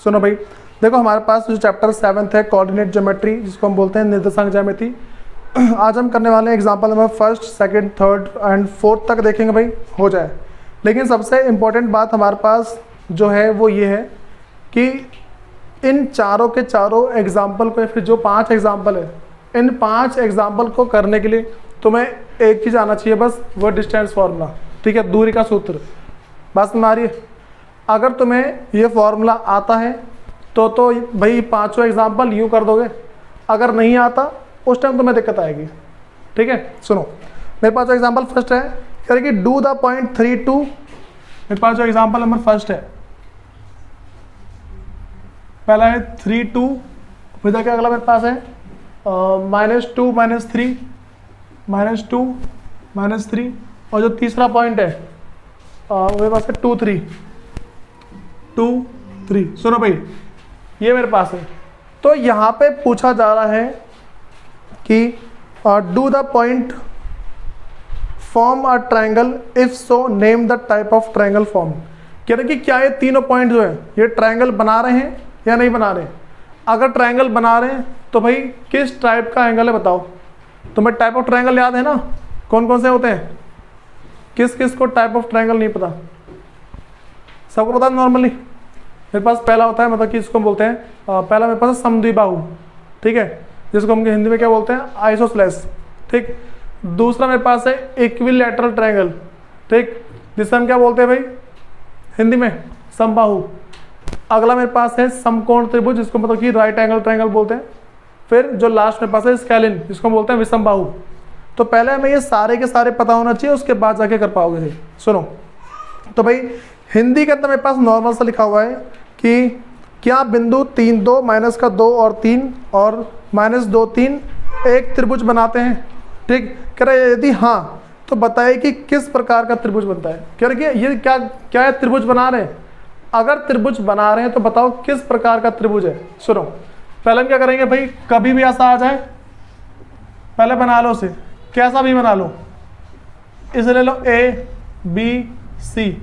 सुनो भाई, देखो हमारे पास जो चैप्टर 7th है कोऑर्डिनेट ज्योमेट्री, जिसको हम बोलते हैं निर्देशांक ज्यामिति। आज हम करने वाले हैं example number 1st, 2nd, 3rd and 4th तक देखेंगे भाई, हो जाए। लेकिन सबसे इम्पोर्टेंट बात हमारे पास जो है वो ये है कि इन चारों के चारों एग्जाम्पल को, या फिर जो 5 एग्जाम्पल है, इन 5 एग्जाम्पल को करने के लिए तुम्हें एक चीज़ आना चाहिए बस, वो डिस्टेंस फार्मूला। ठीक है, दूरी का सूत्र। बस तुम्हारी अगर तुम्हें ये फार्मूला आता है तो भाई 5 एग्जाम्पल यूँ कर दोगे। अगर नहीं आता उस टाइम तुम्हें दिक्कत आएगी। ठीक है, सुनो मेरे पास जो एग्जाम्पल फर्स्ट है, कह रहे कि डू द पॉइंट 3 2। मेरे पास जो एग्जाम्पल नंबर फर्स्ट है, पहला है 3 2, फिर देखिए अगला मेरे पास है -2 -3 -2 -3, और जो तीसरा पॉइंट है मेरे पास है 2 3 2 3। सुनो भाई, ये मेरे पास है। तो यहाँ पे पूछा जा रहा है कि do the point form a triangle, if so name the type of triangle form. कह रहे कि क्या ये तीनों पॉइंट जो है ये ट्रायंगल बना रहे हैं या नहीं बना रहे। अगर ट्रायंगल बना रहे हैं तो भाई किस टाइप का एंगल है बताओ। तुम्हें टाइप ऑफ ट्रायंगल याद है ना, कौन कौन से होते हैं। किस किस को टाइप ऑफ ट्रायंगल नहीं पता, सबको पता नॉर्मली। मेरे पास पहला होता है, मतलब कि इसको बोलते हैं पहला मेरे पास है समद्विबाहु। ठीक है, जिसको हम हिंदी में क्या बोलते हैं, आइसोसेलेस। ठीक, दूसरा मेरे पास है इक्विलैटरल ट्रायंगल। ठीक, जिसे हम क्या बोलते हैं भाई हिंदी में, समबाहु। अगला मेरे पास है समकोण त्रिभुज, जिसको मतलब कि राइट एंगल ट्रायंगल बोलते हैं। फिर जो लास्ट मेरे पास है स्केलिन, जिसको बोलते हैं विषमबाहु। तो पहले हमें ये सारे के सारे पता होना चाहिए, उसके बाद जाके कर पाओगे। सुनो तो भाई हिंदी के अंदर मेरे पास नॉर्मल सा लिखा हुआ है कि क्या बिंदु 3 2 -2 और 3 और -2 3 एक त्रिभुज बनाते हैं। ठीक, कह रहे यदि हाँ तो बताइए कि किस प्रकार का त्रिभुज बनता है। कह रहे कि ये क्या है, त्रिभुज बना रहे हैं। अगर त्रिभुज बना रहे हैं तो बताओ किस प्रकार का त्रिभुज है। सुनो पहले हम क्या करेंगे भाई, कभी भी ऐसा आ जाए पहले बना लो उसे, कैसा भी बना लो। इसे ले लो A B C।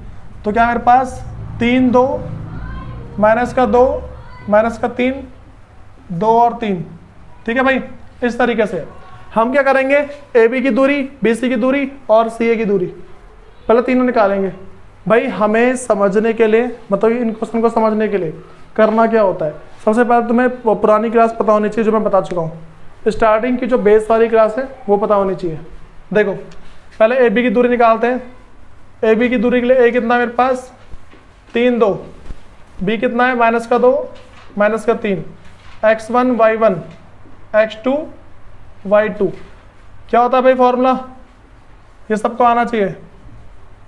तो क्या मेरे पास 3 2 -2 -3 2 और 3। ठीक है भाई, इस तरीके से हम क्या करेंगे, AB की दूरी, BC की दूरी और CA की दूरी पहले तीनों निकालेंगे। भाई हमें समझने के लिए, मतलब इन क्वेश्चन को समझने के लिए करना क्या होता है, सबसे पहले तुम्हें पुरानी क्लास पता होनी चाहिए जो मैं बता चुका हूँ। स्टार्टिंग की जो बेस वाली क्लास है वो पता होनी चाहिए। देखो पहले AB की दूरी निकालते हैं। AB की दूरी के लिए A कितना है मेरे पास 3 2, B कितना है -2 -3, x1 y1 x2 y2। क्या होता है भाई फॉर्मूला, ये सबको आना चाहिए,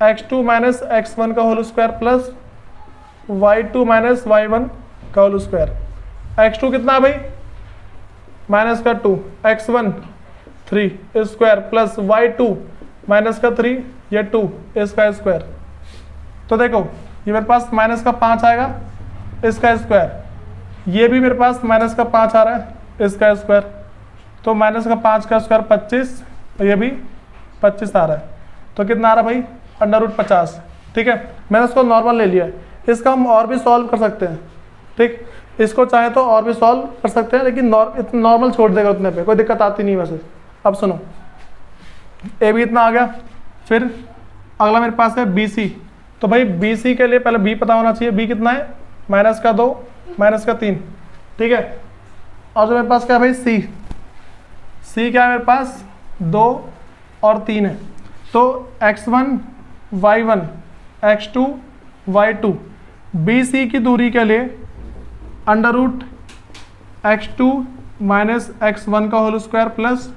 x2 - x1 का whole square plus y2 - y1 का होल स्क्वायर। x2 कितना है भाई -2, x1 3 स्क्वायर प्लस y2 -3, ये 2 इसका स्क्वायर। तो देखो ये मेरे पास -5 आएगा इसका स्क्वायर, ये भी मेरे पास -5 आ रहा है इसका स्क्वायर। तो -5 का स्क्वायर 25, और ये भी 25 आ रहा है। तो कितना आ रहा है भाई √50। ठीक है, मैंने इसको नॉर्मल ले लिया है। इसका हम और भी सॉल्व कर सकते हैं। ठीक, इसको चाहे तो और भी सॉल्व कर सकते हैं, लेकिन नॉर्मल छोड़ देगा उतने पे, कोई दिक्कत आती नहीं वैसे। अब सुनो ए भी इतना आ गया। फिर अगला मेरे पास है BC। तो भाई BC के लिए पहले B पता होना चाहिए। B कितना है -2 -3। ठीक है, और जो मेरे पास क्या है भाई C क्या है मेरे पास 2 और 3 है। तो x1 y1 x2 y2, BC की दूरी के लिए √x2 - x1 का whole square plus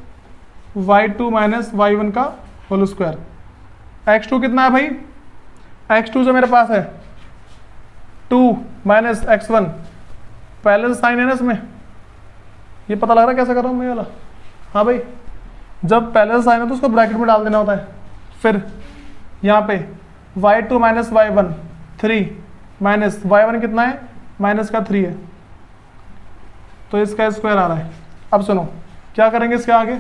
y2 - y1 का होल स्क्वायर। x2 कितना है भाई, x2 जो मेरे पास है 2 - x1, पहले साइन है ना इसमें, ये पता लग रहा है कैसे कर रहा हूँ मैं वाला। हाँ भाई, जब पहले साइन है तो उसको ब्रैकेट में डाल देना होता है। फिर यहाँ पे y2 - y1 3 y1 कितना है -3 है, तो इसका स्क्वायर आ रहा है। अब सुनो क्या करेंगे इसके आगे,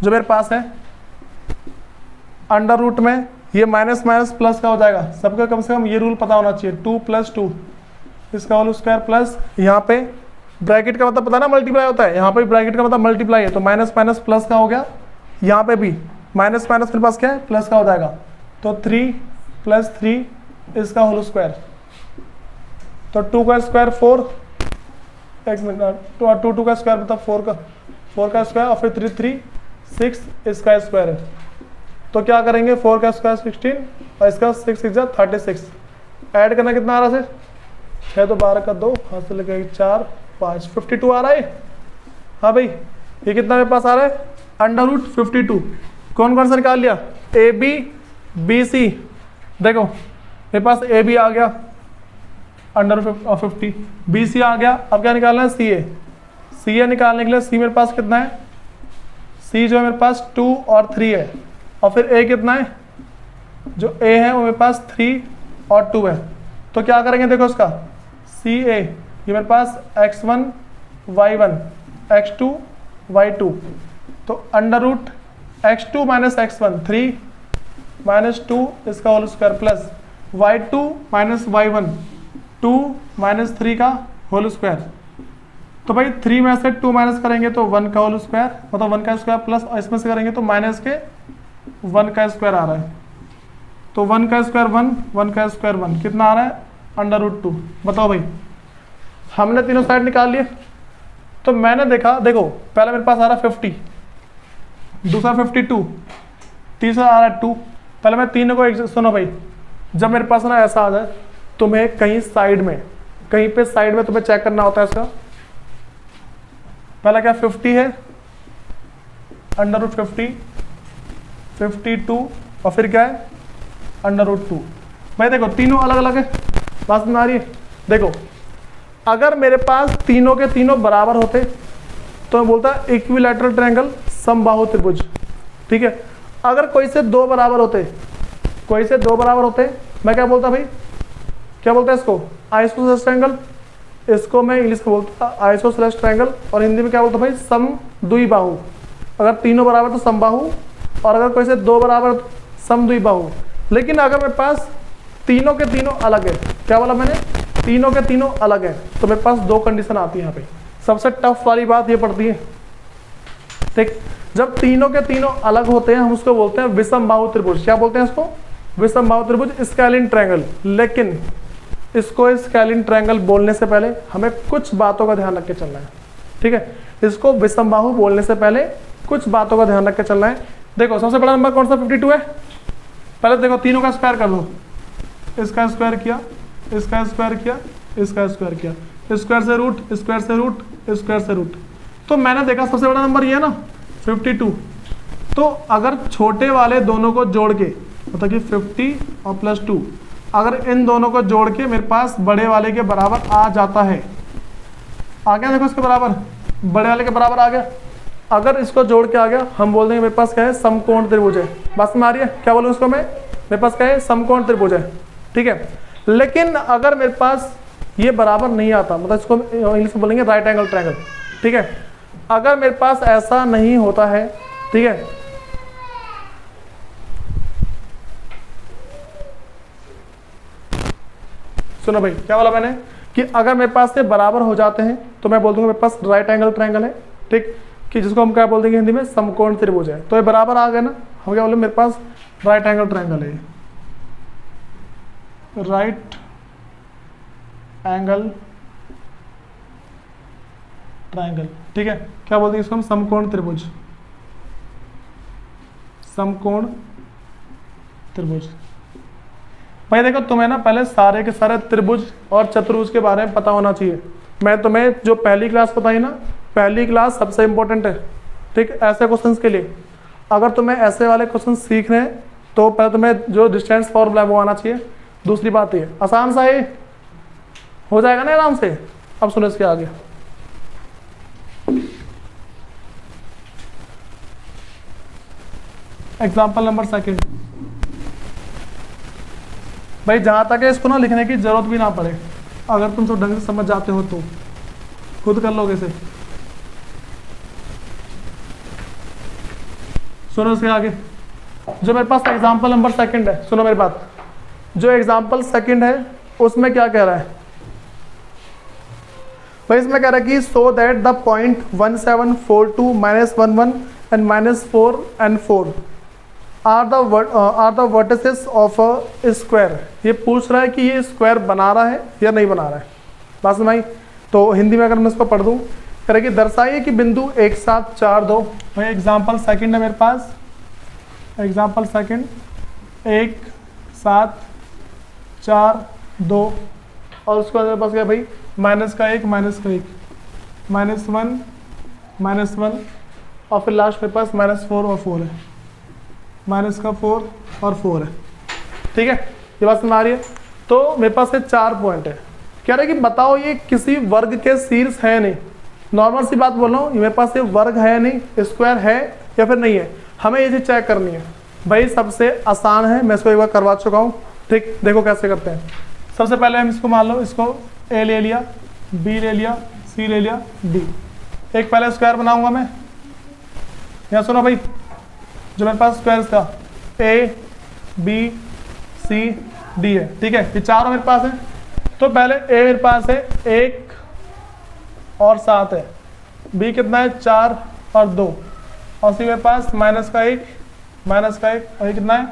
जो मेरे पास है अंडर रूट में ये माइनस माइनस प्लस का हो जाएगा, सबका कम से कम ये रूल पता होना चाहिए, 2 + 2 इसका होल स्क्वायर प्लस यहाँ पे ब्रैकेट का मतलब पता ना मल्टीप्लाई होता है, यहाँ पे भी ब्रैकेट का मतलब मल्टीप्लाई है, तो माइनस माइनस प्लस का हो गया, यहाँ पे भी माइनस माइनस मेरे पास क्या है प्लस का हो जाएगा, तो 3 + 3 इसका होल स्क्वायर, तो 2 का स्क्वायर 4, एक मिनट, 2 का स्क्वायर मतलब 4 का स्क्वायर और फिर 3 3 6 इसका स्क्वायर है, तो क्या करेंगे 4 का स्क्वायर 16 और इसका 6 6 36, ऐड करना कितना आ रहा है, 6 तो 12 का 2 हाथ से लगे 4 5 52 आ रहा है। हाँ भाई ये कितना मेरे पास आ रहा है √52, कौन कौन सा निकाल लिया, AB BC, देखो मेरे पास AB आ गया √50, BC आ गया, अब क्या निकालना है CA निकालने के लिए C मेरे पास कितना है, C जो है मेरे पास 2 और 3 है, और फिर A कितना है, जो A है वो मेरे पास 3 और 2 है, तो क्या करेंगे देखो इसका CA ये मेरे पास x1 y1 x2 y2, तो √x2 - x1 3 - 2 इसका whole square plus y2 - y1 2 - 3 का होल स्क्वायर, तो भाई 3 में से 2 माइनस करेंगे तो 1 का होल स्क्वायर, मतलब 1 का स्क्वायर प्लस, और इसमें से करेंगे तो माइनस के 1 का स्क्वायर आ रहा है, तो 1 का स्क्वायर 1 का स्क्वायर 1 कितना आ रहा है √2। बताओ भाई हमने तीनों साइड निकाल लिए, तो मैंने देखा, देखो पहला मेरे पास आ रहा है 50, दूसरा 52, तीसरा आ रहा है 2, पहले मैं तीनों को सुनो भाई, जब मेरे पास ना ऐसा आ जाए, तुम्हें कहीं साइड में कहीं पे साइड में तुम्हें चेक करना होता है इसका, पहला क्या 50 है √50 52 और फिर क्या है √2। भाई देखो तीनों अलग अलग है, बात में आ रही है, देखो अगर मेरे पास तीनों के तीनों बराबर होते तो मैं बोलता इक्विलैटरल ट्रायंगल समबाहु त्रिभुज, ठीक है। अगर कोई से दो बराबर होते मैं क्या बोलता भाई, क्या बोलता है इसको आइसोसेलेस ट्रायंगल, इसको मैं इंग्लिश में बोलता आइसोसेलेस ट्रायंगल, और हिंदी में क्या बोलता भाई समद्विबाहु, अगर तीनों बराबर तो समबाहु, और अगर कोई से दो बराबर तो समद्विबाहु। लेकिन अगर मेरे पास तीनों के तीनों अलग है, क्या बोला मैंने, तीनों के तीनों अलग है, तो मेरे पास दो कंडीशन आती है यहाँ पे, सबसे टफ वाली बात ये पड़ती है, ठीक। जब तीनों के तीनों अलग होते हैं हम उसको बोलते हैं विषमबाहु त्रिभुज, क्या बोलते हैं इसको, विषमबाहु त्रिभुज, स्केलिन ट्रायंगल। लेकिन इसको स्केलिन ट्रायंगल बोलने से पहले हमें कुछ बातों का ध्यान रख के चलना है, ठीक है। इसको विषमबाहु बोलने से पहले कुछ बातों का ध्यान रख के चलना है। देखो सबसे बड़ा नंबर कौन सा 52 है, पहले देखो तीनों का स्क्वायर कर लो, इसका स्क्वायर किया, इसका स्क्वायर किया, इसका स्क्वायर किया, स्क्वायर से रूट, स्क्वायर से रूट, स्क्वायर से रूट, तो मैंने देखा सबसे बड़ा नंबर ये है ना 52। तो अगर छोटे वाले दोनों को जोड़ के, मतलब कि 50 और +2, अगर इन दोनों को जोड़ के मेरे पास बड़े वाले के बराबर आ जाता है, आ गया, देखो इसके बराबर, बड़े वाले के बराबर आ गया, अगर इसको जोड़ के आ गया हम बोल देंगे मेरे पास क्या है समकोण त्रिभुज है। बात में आ रही है, क्या बोलूँ इसको मैं, मेरे पास क्या है समकोण त्रिभुज है, ठीक है। लेकिन अगर मेरे पास ये बराबर नहीं आता, मतलब इसको इंग्लिश में बोलेंगे राइट एंगल ट्रायंगल, ठीक है। अगर मेरे पास ऐसा नहीं होता है, ठीक है, सुनो भाई क्या बोला मैंने, कि अगर मेरे पास से बराबर हो जाते हैं तो मैं बोल दूंगा मेरे पास राइट एंगल ट्रायंगल है, ठीक, कि जिसको हम क्या बोल देंगे हिंदी में समकोण त्रिभुज है। तो ये बराबर आ गया ना, हम क्या बोले मेरे पास राइट एंगल ट्रायंगल है, राइट एंगल ट्रायंगल, ठीक है। क्या बोलते हैं इसको हम समकोण त्रिभुज, समकोण त्रिभुज। भाई देखो तुम्हें ना पहले सारे के सारे त्रिभुज और चतुर्भुज के बारे में पता होना चाहिए। मैं तुम्हें जो पहली क्लास बताई ना, पहली क्लास सबसे इंपॉर्टेंट है, ठीक। ऐसे क्वेश्चंस के लिए अगर तुम्हें ऐसे वाले क्वेश्चन सीख रहे हैं तो पहले तुम्हें जो डिस्टेंस फॉर्मूला है वो आना चाहिए। दूसरी बात ये आसान सा है, हो जाएगा ना आराम से। अब सुनो इसके आगे, एग्जाम्पल नंबर 2। भाई जहां तक है इसको ना लिखने की जरूरत भी ना पड़े, अगर तुम सब ढंग से समझ जाते हो तो खुद कर लोगे इसे। सुनो इसके आगे, जो मेरे पास एग्जाम्पल नंबर सेकंड है, सुनो मेरी बात, जो एग्जाम्पल सेकंड है उसमें क्या कह रहा है भाई, इसमें कह रहा है कि so that the point 1742 -11 and -4 and 4 are the vertices of a square. ये पूछ रहा है कि ये स्क्वायर बना रहा है या नहीं बना रहा है। बात समझ आई? तो हिंदी में अगर मैं इसको पढ़ दूँ, कह रहा है कि दर्शाइए कि बिंदु 1 7 4 2, भाई एग्जाम्पल सेकंड है मेरे पास, एग्जाम्पल सेकंड 1 7 4 2 और उसके बाद मेरे पास क्या भाई -1 -1 -1 और फिर लास्ट मेरे पास -4 और 4 है, -4 और 4 है। ठीक है, ये बात समझ आ रही है? तो मेरे पास ये 4 पॉइंट है। कह रहे कि बताओ ये किसी वर्ग के शीर्ष है नहीं। नॉर्मल सी बात बोल रहा हूँ, मेरे पास ये वर्ग है नहीं, स्क्वायर है या फिर नहीं है, हमें ये चीज़ चेक करनी है। भाई सबसे आसान है, मैं इसको एक बार करवा चुका हूँ। ठीक, देखो कैसे करते हैं। सबसे पहले हम इसको मान लो, इसको ए ले लिया, बी ले लिया, सी ले लिया, डी। एक पहले स्क्वायर बनाऊंगा मैं। यहाँ सुनो भाई, जो मेरे पास स्क्वायर था ए बी सी डी है। ठीक है, ये चारों मेरे पास है। तो पहले ए मेरे पास है 1 और 7 है, बी कितना है 4 और 2, और सी मेरे पास -1 और ये कितना है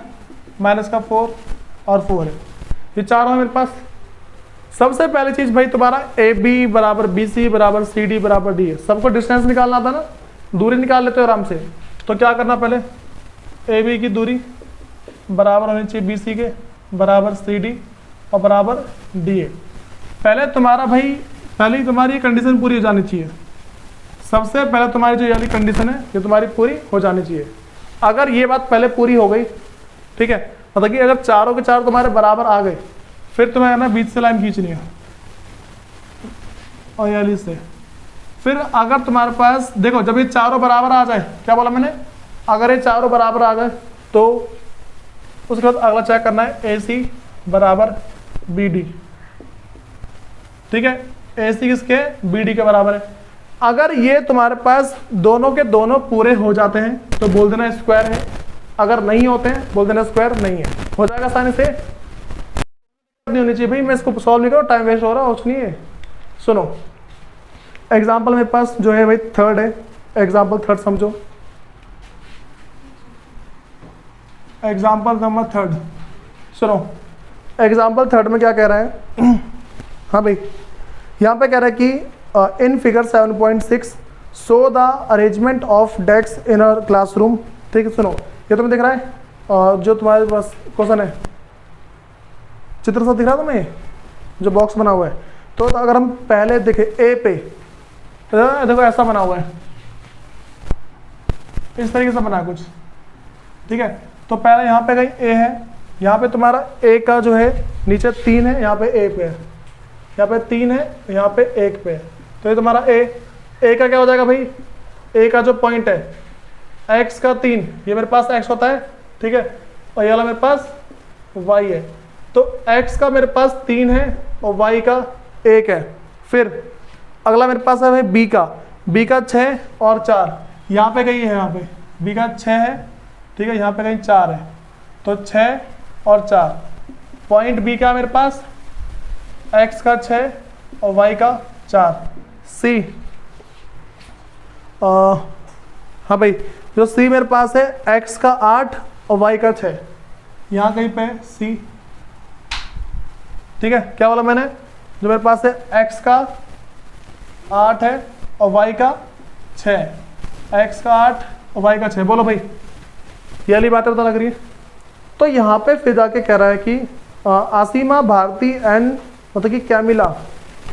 -4 और 4 है। ये चारों है मेरे पास। सबसे पहली चीज भाई तुम्हारा ए बी बराबर बी सी बराबर सी डी बराबर डी है। सबको डिस्टेंस निकालना था ना, दूरी निकाल लेते हो आराम से। तो क्या करना, पहले ए बी की दूरी बराबर होनी चाहिए बी सी के, बराबर सी डी और बराबर डी ए। पहले तुम्हारा भाई, पहले ही तुम्हारी कंडीशन पूरी हो जानी चाहिए। सबसे पहले तुम्हारी जो वाली कंडीशन है ये तुम्हारी पूरी हो जानी चाहिए। अगर ये बात पहले पूरी हो गई, ठीक है, मतलब कि अगर चारों के चार तुम्हारे बराबर आ गए, फिर तुम्हें ना बीच से लाइन खींचनी है और याली से। फिर अगर तुम्हारे पास देखो, जब ये चारों बराबर आ जाए, क्या बोला मैंने, अगर ये चारों बराबर आ गए तो उसके बाद अगला चेक करना है ए सी बराबर बी डी। ठीक है, ए सी किसके, बी डी के बराबर है। अगर ये तुम्हारे पास दोनों के दोनों पूरे हो जाते हैं तो बोल देना स्क्वायर है, अगर नहीं होते हैं बोल देना स्क्वायर नहीं है। हो जाएगा आसानी से, नहीं होनी चाहिए भाई, मैं इसको सॉल्व नहीं करूँ, टाइम वेस्ट हो रहा है कुछ नहीं है। सुनो, एग्जाम्पल मेरे पास जो है भाई थर्ड है, एग्जाम्पल थर्ड समझो, एग्जाम्पल नंबर थर्ड। सुनो, एग्जाम्पल थर्ड में क्या कह रहा है हाँ भाई, यहाँ पे कह रहा है कि in figure 7.6 show the arrangement of desk in a classroom. ठीक है, सुनो, ये तुम्हें दिख रहा है जो तुम्हारे पास क्वेश्चन है, चित्र सा दिख रहा है तुम्हें, जो बॉक्स बना हुआ है। तो अगर हम पहले देखें ए पे, तो देखो ऐसा बना हुआ है, इस तरीके से बना कुछ। ठीक है, तो पहले यहाँ पे कहीं ए है, यहाँ पे तुम्हारा ए का जो है नीचे 3 है, यहाँ पे ए पे है, यहाँ पे 3 है, यहाँ पे 1 पे है। तो ये तुम्हारा ए का क्या हो जाएगा भाई, ए का जो पॉइंट है x का 3, ये मेरे पास x होता है। ठीक है, और ये वाला मेरे पास y है। तो x का मेरे पास 3 है और y का 1 है। फिर अगला मेरे पास है भाई b का 6 और 4, यहाँ पे कहीं है, यहाँ पे b का 6 है। ठीक है, यहाँ पे कहीं 4 है, तो 6 और 4, पॉइंट b का मेरे पास x का 6 और y का 4। c हाँ भाई, जो c मेरे पास है x का 8 और y का 6, यहाँ कहीं पे c। ठीक है, क्या बोला मैंने, जो मेरे पास है x का 8 है और y का 6, x का 8 और y का 6। बोलो भाई, ये वाली बातें पता लग रही है। तो यहाँ पे फिर जाके कह रहा है कि आसिमा भारती एंड मतलब कि Camila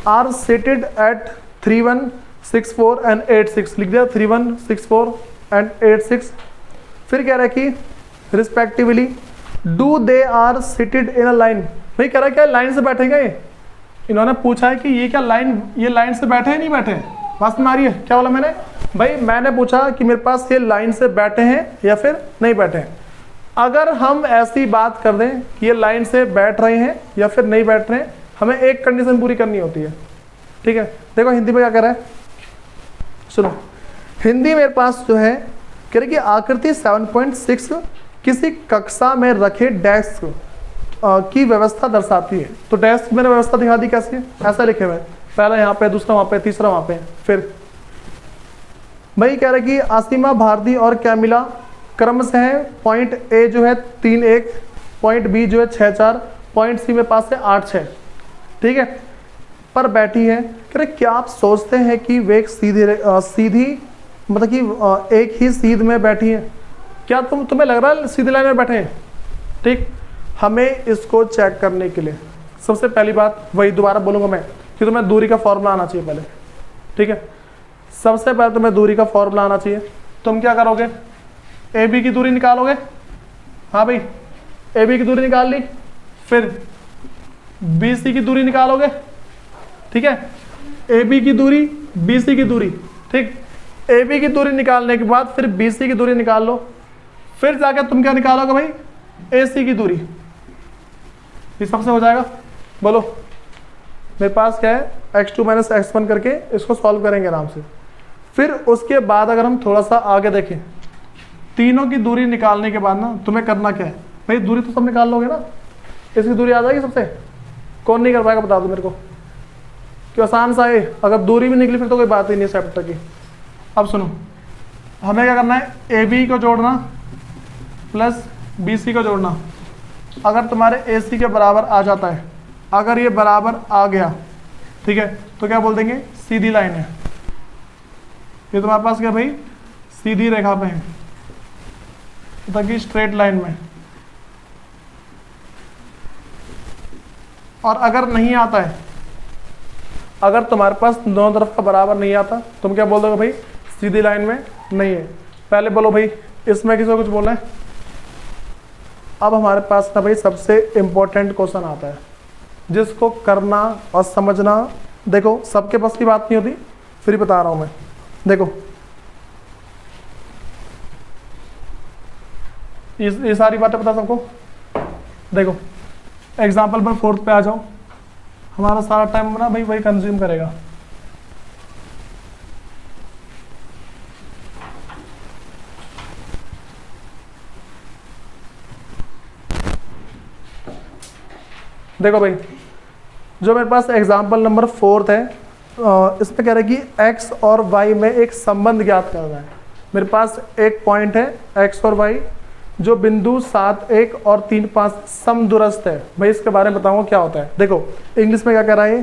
are seated at 3164 and 86, लिख दिया 3164 एंड 86। फिर कह रहा है कि respectively do they are seated in a line. भाई कह रहा है क्या लाइन से बैठेगा ये, इन्होंने पूछा है कि ये क्या ये लाइन से बैठे हैं नहीं बैठे हैं। बात समझ आ रही है, क्या बोला मैंने भाई, मैंने पूछा कि मेरे पास ये लाइन से बैठे हैं या फिर नहीं बैठे हैं। अगर हम ऐसी बात कर दें कि ये लाइन से बैठ रहे हैं या फिर नहीं बैठ रहे हैं, हमें एक कंडीशन पूरी करनी होती है। ठीक है, देखो हिंदी में क्या कह रहा है, सुनो, हिंदी मेरे पास जो है कह रहे कि आकृति 7.6 किसी कक्षा में रखे डेस्क की व्यवस्था दर्शाती है। तो डेस्क मैंने व्यवस्था दिखा दी कैसे, ऐसा लिखे हुए, पहला यहाँ पे, दूसरा वहाँ पे, तीसरा वहाँ पे। फिर भाई कह रहे कि आसिमा भारती और कैमिला क्रमशः पॉइंट ए जो है 3-1, पॉइंट बी जो है 6-4, पॉइंट सी में पास है 8-6, ठीक है, पर बैठी है। कह रहे क्या आप सोचते हैं कि वे एक सीधी मतलब कि एक ही सीध में बैठी है? क्या तुम्हें लग रहा है सीधी लाइन में बैठे हैं? ठीक, हमें इसको चेक करने के लिए सबसे पहली बात वही दोबारा बोलूँगा मैं कि तुम्हें दूरी का फॉर्मूला आना चाहिए पहले, ठीक है। सबसे पहले तुम्हें दूरी का फॉर्मूला आना चाहिए। तुम क्या करोगे, ए बी की दूरी निकालोगे, हाँ भाई ए बी की दूरी निकाल ली, फिर बी सी की दूरी निकालोगे, ठीक है, ए बी की दूरी, बी सी की दूरी, ठीक, ए बी की दूरी निकालने के बाद फिर बी सी की दूरी निकाल लो, फिर जाकर तुम क्या निकालोगे भाई, ए सी की दूरी। ये सबसे हो जाएगा। बोलो, मेरे पास क्या है, x2 - x1 करके इसको सॉल्व करेंगे आराम से। फिर उसके बाद अगर हम थोड़ा सा आगे देखें, तीनों की दूरी निकालने के बाद ना तुम्हें करना क्या है भाई, दूरी तो सब निकाल लोगे ना, इसकी दूरी आ जाएगी सबसे। कौन नहीं कर पाएगा बता दो मेरे को, क्यों आसान सा है। अगर दूरी भी निकली फिर तो कोई बात ही नहीं है चैप्टर की। अब सुनो, हमें क्या करना है, ए बी को जोड़ना प्लस बी सी को जोड़ना। अगर तुम्हारे ए सी के बराबर आ जाता है, अगर ये बराबर आ गया, ठीक है, तो क्या बोल देंगे, सीधी लाइन है। ये तुम्हारे पास क्या भाई, सीधी रेखा पे है, ताकि स्ट्रेट लाइन में। और अगर नहीं आता है, अगर तुम्हारे पास दोनों तरफ का बराबर नहीं आता, तुम क्या बोल दोगे भाई, सीधी लाइन में नहीं है। पहले बोलो भाई, इसमें किसी को कुछ बोलना है। अब हमारे पास ना भाई सबसे इंपॉर्टेंट क्वेश्चन आता है, जिसको करना और समझना, देखो सबके पास की बात नहीं होती, फिर बता रहा हूं मैं। देखो ये सारी बातें पता सबको। देखो एग्जाम्पल पर 4th पे आ जाओ, हमारा सारा टाइम ना भाई वही कंज्यूम करेगा। देखो भाई, जो मेरे पास एग्जाम्पल नंबर 4 है, इसमें कह रहा है कि x और y में एक संबंध ज्ञात करना है। मेरे पास एक पॉइंट है x और y जो बिंदु 7, 1 और 3, 5 समदूरस्थ है। भाई इसके बारे में बताऊंगा क्या होता है। देखो इंग्लिश में क्या कह रहा है,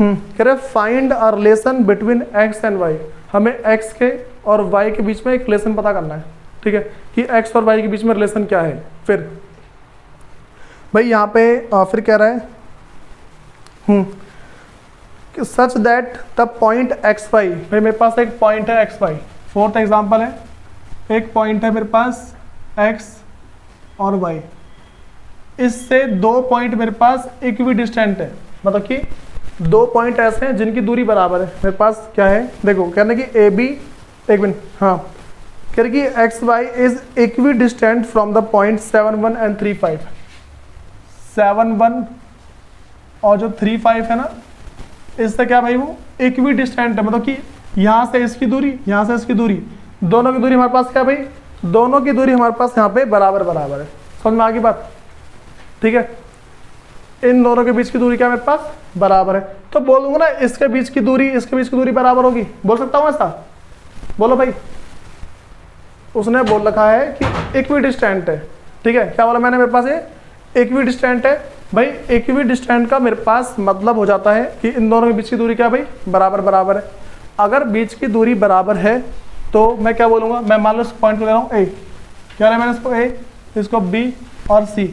कह रहा है find a relation between x and y। हमें x के और y के बीच में एक रिलेशन पता करना है, ठीक है, कि x और y के बीच में रिलेशन क्या है। फिर भाई यहाँ पे फिर कह रहा है such that the point x y. भाई मेरे पास एक पॉइंट है एक्स वाई, 4th एग्जाम्पल है, एक पॉइंट है मेरे पास एक्स और वाई, इससे 2 पॉइंट मेरे पास इक्वी डिस्टेंट है, मतलब कि 2 पॉइंट ऐसे हैं जिनकी दूरी बराबर है। मेरे पास क्या है, देखो कहने की ए बी, एक मिनट, हाँ, कह रही कि x y is equidistant from the point 7, 1 and 3, 5। 7, 1 और जो 3, 5 है ना, इससे क्या भाई वो इक्वी डिस्टेंट है, मतलब कि यहाँ से इसकी दूरी, यहाँ से इसकी दूरी, दोनों की दूरी हमारे पास क्या भाई, दोनों की दूरी हमारे पास यहाँ पे बराबर बराबर है। समझ में आ गई बात, ठीक है। इन दोनों के बीच की दूरी क्या मेरे पास बराबर है, तो बोल दूंगा ना इसके बीच की दूरी, इसके बीच की दूरी बराबर होगी, बोल सकता हूँ ऐसा। बोलो भाई, उसने बोल रखा है कि इक्वी डिस्टेंट है, ठीक है। क्या बोला मैंने, मेरे पास ये इक्वी डिस्टेंट है। भाई इक्वी डिस्टेंट का मेरे पास मतलब हो जाता है कि इन दोनों के बीच की दूरी क्या भाई बराबर बराबर है। अगर बीच की दूरी बराबर है तो मैं क्या बोलूँगा, मैं मान लो इस पॉइंट को ले रहा हूँ ए, क्या है मैंने इसको ए, इसको बी और सी,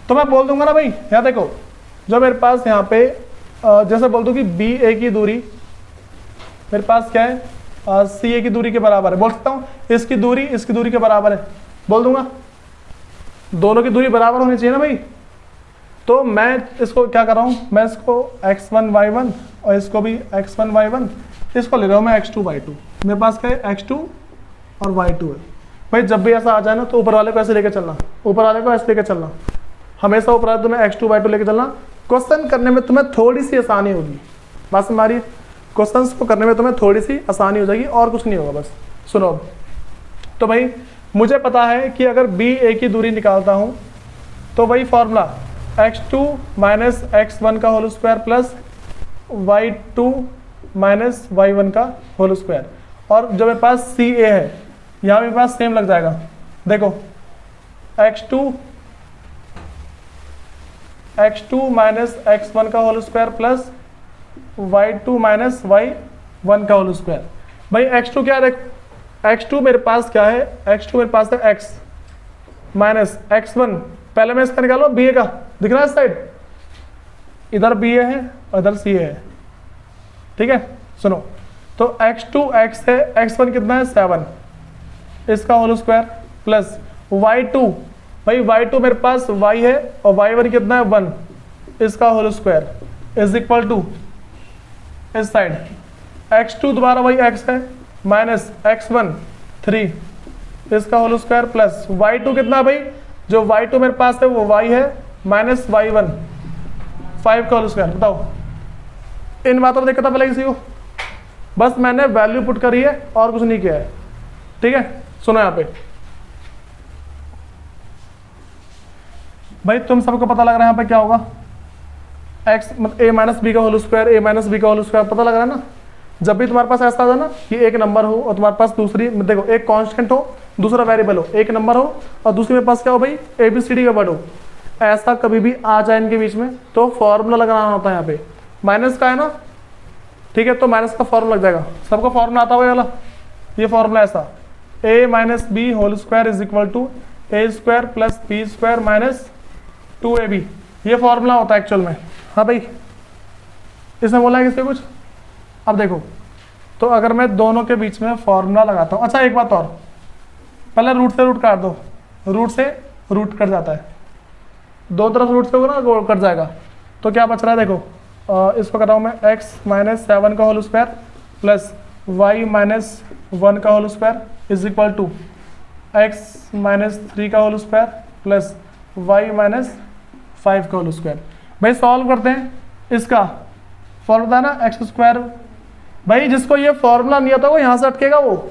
तो मैं बोल दूंगा ना भाई, यहाँ देखो जो मेरे पास यहाँ पे जैसे बोल दूँ कि बी ए की दूरी मेरे पास क्या है, सी ए की दूरी के बराबर है, बोल सकता हूँ इसकी दूरी के बराबर है, बोल दूंगा। दोनों की दूरी बराबर होनी चाहिए ना भाई। तो मैं इसको क्या कर रहा हूँ, मैं इसको x1 y1 और इसको भी x1 y1, इसको ले रहा हूँ मैं x2 y2। मेरे पास क्या है, x2 और y2 है। भाई जब भी ऐसा आ जाए ना तो ऊपर वाले को ऐसे लेके चलना, ऊपर वाले को ऐसे लेके चलना, हमेशा ऊपर वाले तुम्हें x2 y2 लेके चलना। क्वेश्चन करने में तुम्हें थोड़ी सी आसानी होगी, बस हमारी क्वेश्चंस को करने में तुम्हें थोड़ी सी आसानी हो जाएगी और कुछ नहीं होगा, बस सुनो। तो भाई मुझे पता है कि अगर बी ए की दूरी निकालता हूँ तो वही फॉर्मूला x2 माइनस x1 का whole square plus y2 minus y1 का होल स्क्वायर, और जो मेरे पास सी ए है यहाँ मेरे पास सेम लग जाएगा। देखो x2 माइनस x1 का whole square plus y2 minus y1 का होल स्क्वायर। भाई x2 क्या है, देख x2 मेरे पास क्या है, x2 मेरे पास है x माइनस x1, पहले मैं इसका निकालो बी ए का, दिख रहा है इस साइड, इधर बी ए है और इधर सी ए है, ठीक है। सुनो, तो x2 x है, x1 कितना है 7, इसका होल स्क्वायर प्लस y2, भाई y2 मेरे पास y है और y1 कितना है 1, इसका whole square is equal to इस साइड x2 दोबारा वही x है माइनस x1 3, इसका होल स्क्वायर प्लस y2 कितना भाई, जो y2 मेरे पास है वो y है माइनस y1 5 का होल स्क्वायर। बताओ इन बातों में दिक्कत पहले किसी को, बस मैंने वैल्यू पुट करी है और कुछ नहीं किया है, ठीक है। सुनो यहाँ पे भाई तुम सबको पता लग रहा है यहाँ पे क्या होगा, x मतलब a माइनस बी का whole square, a minus b का होल स्क्वायर, पता लग रहा है ना। जब भी तुम्हारे पास ऐसा आ जाए ना कि एक नंबर हो और तुम्हारे पास दूसरी, देखो एक कांस्टेंट हो दूसरा वेरिएबल हो, एक नंबर हो और दूसरे मेरे पास क्या हो भाई ABCD का वर्ड हो, ऐसा कभी भी आ जाए इनके बीच में तो फॉर्मूला लगाना होता है। यहाँ पे माइनस का है ना, ठीक है, तो माइनस का फॉर्मूला लग जाएगा। सबको फॉर्मूला आता होगा वाला, ये फॉर्मूला ऐसा a minus b whole square is equal to a square plus b square minus 2ab, ये फॉर्मूला होता है एक्चुअल में। हाँ भाई इसमें बोला है किससे कुछ। अब देखो, तो अगर मैं दोनों के बीच में फॉर्मूला लगाता हूँ, अच्छा एक बात और, पहले रूट से रूट काट दो, रूट से रूट कट जाता है, दो तरफ रूट से होगा ना कट जाएगा, तो क्या बच रहा है देखो, इसको कर रहा हूँ मैं x माइनस 7 का whole square plus y minus 1 का whole square is equal to x minus 3 का whole square plus y minus 5 का होल स्क्वायर। भाई सॉल्व करते हैं, इसका फॉर्मूला ना एक्स स्क्वायर, भाई जिसको ये फॉर्मूला नहीं आता वो यहाँ से अटकेगा, वो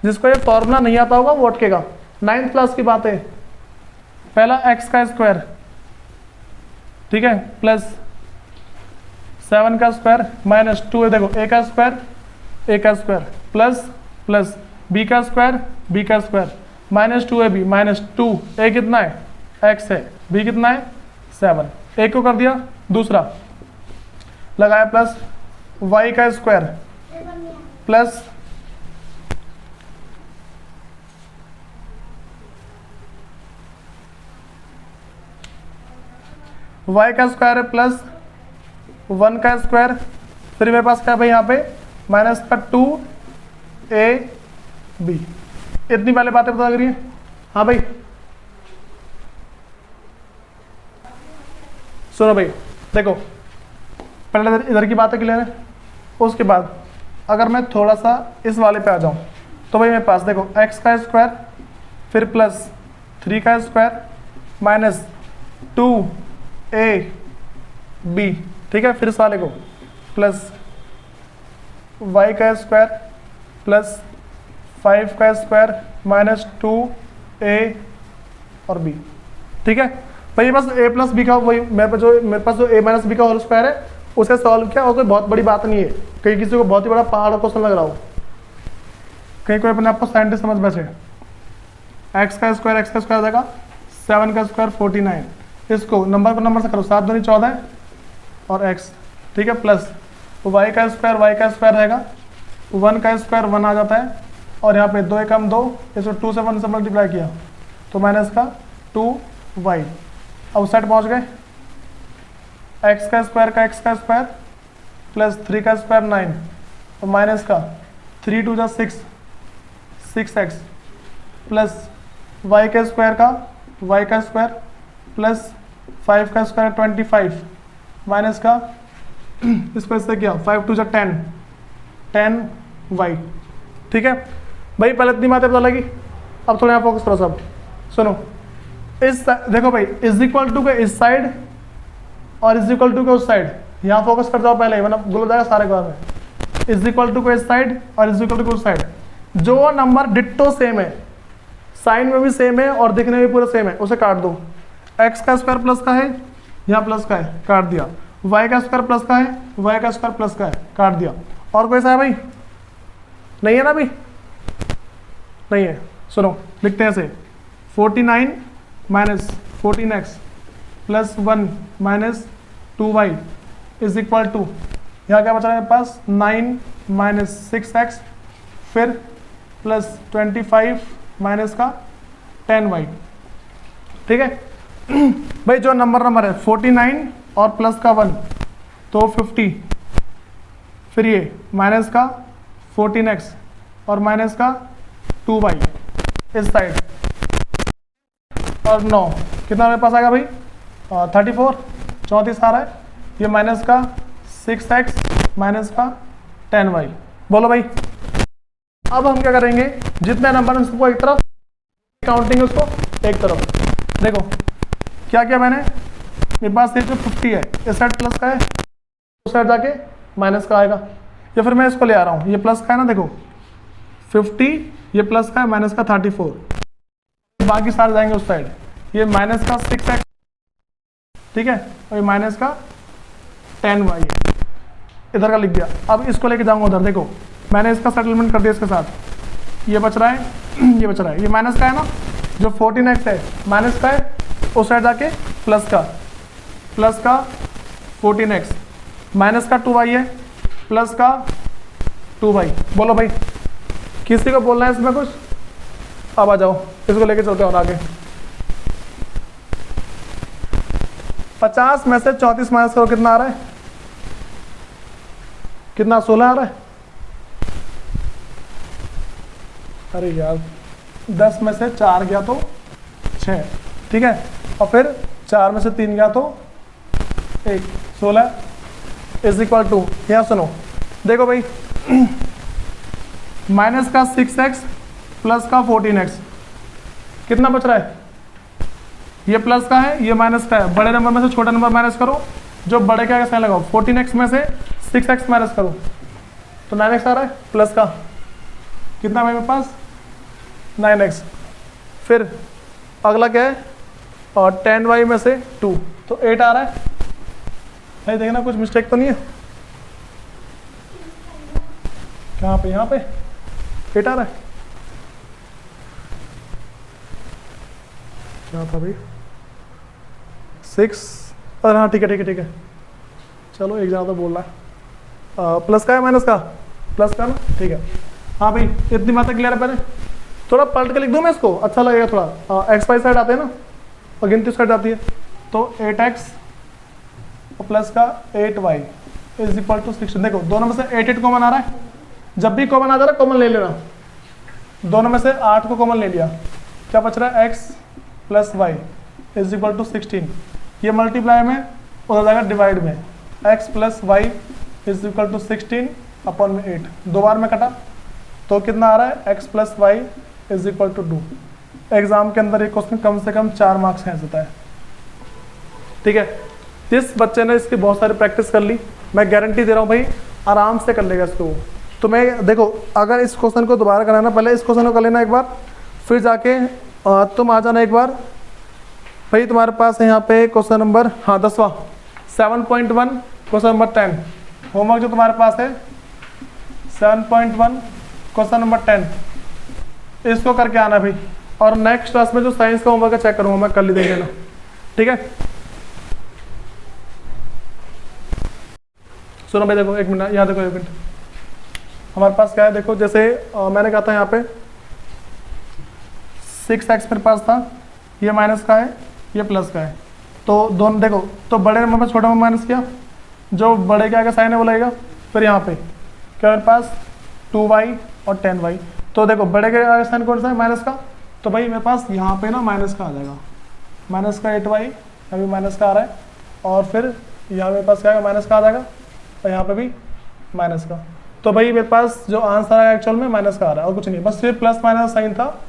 जिसको ये फॉर्मूला नहीं आता होगा वो अटकेगा। 9th क्लास की बात है, पहला x का स्क्वायर, ठीक है, प्लस 7 का स्क्वायर माइनस 2 है, देखो a का स्क्वायर प्लस प्लस b का square minus 2ab minus 2, a कितना है x है, b कितना है 7, एक को कर दिया, दूसरा लगाया प्लस y का स्क्वायर प्लस y का स्क्वायर है प्लस 1 का स्क्वायर, फिर मेरे पास क्या है भाई यहाँ पे माइनस का 2ab, इतनी पहले बातें पता लग रही है। हाँ भाई सुनो भाई, देखो पहले इधर की बातें क्लियर है, उसके बाद अगर मैं थोड़ा सा इस वाले पे आ जाऊं तो भाई मेरे पास देखो x का स्क्वायर फिर प्लस 3 का स्क्वायर माइनस 2ab, ठीक है, फिर इस वाले को प्लस y का स्क्वायर प्लस 5 का स्क्वायर माइनस 2a और b, ठीक है भाई। बस a प्लस बी का वही मेरे पास जो a माइनस बी का होल स्क्वायर है उसे सॉल्व किया, और कोई बहुत बड़ी बात नहीं है, कहीं किसी को बहुत ही बड़ा पहाड़ क्वेश्चन लग रहा हो, कहीं कोई अपने आपको साइंटिस्ट समझ बैठे। x का स्क्वायर देगा 7 का स्क्वायर 49, इसको नंबर को नंबर से करो, 7 दूनी 14 और x, ठीक है, प्लस y का स्क्वायर रहेगा, 1 का स्क्वायर 1 आ जाता है, और यहाँ पे 2 एकम 2, इसको 2 से 1 से मल्टीप्लाई किया तो माइनस का 2y, अब साइड पहुँच गए, x का स्क्वायर प्लस 3 का स्क्वायर 9 और माइनस का 3 2 जा 6x प्लस y का स्क्वायर प्लस 5 का स्क्वायर 25 माइनस का इसको इससे किया 5 2 जा 10y, ठीक है भाई। पहले इतनी बातें पता लगी, अब थोड़ा यहाँ फोकस करो सब, सुनो इस देखो भाई इज इक्वल टू के इस साइड और इज इक्वल टू के उस साइड, यहाँ फोकस कर जाओ पहले, मतलब गुल हो जाएगा सारे काम में। इज इक्वल टू के इस साइड और इज इक्वल टू के उस साइड, जो नंबर डिट्टो सेम है, साइन में भी सेम है और दिखने में भी पूरा सेम है, उसे काट दो। एक्स का स्क्वायर प्लस का है, यहाँ प्लस का है, काट दिया। वाई का स्क्वायर प्लस का है, वाई का स्क्वायर प्लस का है, काट दिया। और कोई सा है भाई? नहीं है ना भाई? नहीं है। सुनो लिखते हैं ऐसे, 49 minus 14x plus 1 minus 2y is equal to, यहाँ क्या बचा है मेरे पास? 9 माइनस 6x फिर प्लस 25 माइनस का 10y। ठीक है भाई, जो नंबर है 49 और प्लस का 1 तो 50, फिर ये माइनस का 14x और माइनस का 2y इस साइड, और 9 कितना मेरे पास आएगा भाई? 34, 34 आ रहा है। ये माइनस का 6x माइनस का 10y। बोलो भाई, अब हम क्या करेंगे? जितने नंबर हैं उसको एक तरफ, काउंटिंग है उसको एक तरफ। देखो क्या क्या मैंने, मेरे पास ये जो 50 है इस साइड प्लस का है, उस साइड जाके माइनस का आएगा, या फिर मैं इसको ले आ रहा हूँ, ये प्लस का है ना, देखो 50 ये प्लस का है, माइनस का 34, बाकी सारे जाएंगे उस साइड। ये माइनस का 6x, ठीक है, और ये माइनस का 10y इधर का लिख दिया। अब इसको लेके जाऊंगा उधर, देखो मैंने इसका सेटलमेंट कर दिया इसके साथ। ये बच रहा है ये बच रहा है, ये माइनस का है ना, जो 14x है माइनस का है, उस साइड जाके प्लस का 14x, माइनस का 2y है, प्लस का 2y। बोलो भाई, किसी को बोलना है इसमें कुछ? अब आ जाओ, इसको लेके चलते हैं और आगे। 50 में से 34 माइनस करो, कितना आ रहा है? कितना? 16 आ रहा है। अरे यार 10 में से 4 गया तो 6, ठीक है, और फिर 4 में से 3 गया तो 1, 16 इज इक्वल टू, यहाँ सुनो देखो भाई, माइनस का 6x प्लस का 14x कितना बच रहा है? ये प्लस का है, ये माइनस का है। बड़े नंबर में से छोटा नंबर माइनस करो, जो बड़े का साइन लगाओ। 14x में से 6x माइनस करो तो 9x आ रहा है, प्लस का कितना है मेरे पास? 9x। फिर अगला क्या है? और 10y में से 2 तो 8 आ रहा है। भाई देखना कुछ मिस्टेक तो नहीं है? कहाँ पे? यहाँ पे 8 आ रहा है। क्या था भाई? 6, अरे हाँ ठीक है ठीक है ठीक है, चलो एक ज़्यादा बोल रहा है। प्लस का है माइनस का? प्लस का ना, ठीक है। हाँ भाई इतनी बातें क्लियर है। पहले थोड़ा पलट के लिख दूँ मैं इसको, अच्छा लगेगा थोड़ा। एक्स वाई साइड आते हैं ना और गिनती साइड आती है, तो 8x और प्लस का 8y इज इक्वल टू 16। देखो दोनों में से 8 कॉमन आ रहा है, जब भी कॉमन आ जा रहा है कॉमन ले लेना। दोनों में से 8 को कॉमन ले लिया, क्या बच रहा है? x plus y is equal to 16। ये मल्टीप्लाई में उधर जाएगा डिवाइड में, x plus y is equal to 16 upon में 8। 2 बार में कटा तो कितना आ रहा है? x plus y is equal to 2। Exam के अंदर ये क्वेश्चन कम से कम 4 मार्क्स का जाता है, ठीक है। जिस बच्चे ने इसकी बहुत सारी प्रैक्टिस कर ली, मैं गारंटी दे रहा हूँ भाई आराम से कर लेगा इसको। तो मैं देखो, अगर इस क्वेश्चन को दोबारा कराना, पहले इस क्वेश्चन को कर लेना एक बार, फिर जाके तुम आ जाना एक बार। भाई तुम्हारे पास है यहाँ पे क्वेश्चन नंबर, हाँ 10वां 7.1 क्वेश्चन नंबर 10 होमवर्क जो तुम्हारे पास है 7.1 क्वेश्चन नंबर 10, इसको करके आना भाई। और नेक्स्ट क्लास में जो साइंस का होमवर्क है चेक करूँगा मैं, कल ही देख लेना, ठीक है। सुनो भाई, देखो एक मिनट, यहाँ देखो एक मिनट, हमारे पास क्या है देखो, जैसे मैंने कहा था यहाँ पे 6x मेरे पास था, ये माइनस का है, ये प्लस का है, तो दोनों देखो, तो बड़े नंबर में छोटा नंबर माइनस किया, जो बड़े के आगे साइन है वो लगेगा। फिर यहाँ पे क्या मेरे पास 2y और 10y, तो देखो बड़े के आगे साइन कौन सा है? माइनस का, तो भाई मेरे पास यहाँ पे ना माइनस का आ जाएगा, माइनस का 8y, अभी माइनस का आ रहा है, और फिर यहाँ मेरे पास क्या आएगा? माइनस का आ जाएगा, और यहाँ पे भी माइनस का। तो भाई मेरे पास जो आंसर आएगा एक्चुअल में माइनस का आ रहा है और कुछ नहीं, बस सिर्फ प्लस माइनस साइन था,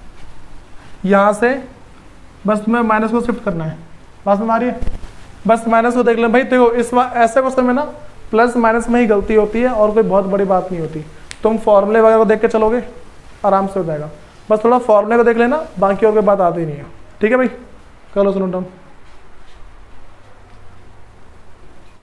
यहाँ से बस तुम्हें माइनस को शिफ्ट करना है, बात समझ आ रही है? बस माइनस को देख लें भाई। देखो इस बार ऐसे क्वेश्चन में ना प्लस माइनस में ही गलती होती है और कोई बहुत बड़ी बात नहीं होती। तुम फॉर्मूले वगैरह को देख के चलोगे आराम से हो जाएगा। बस थोड़ा फॉर्मूले को देख लेना, बाकी और कोई बात आती नहीं है। ठीक है भाई, कर लो सुनो टर्म।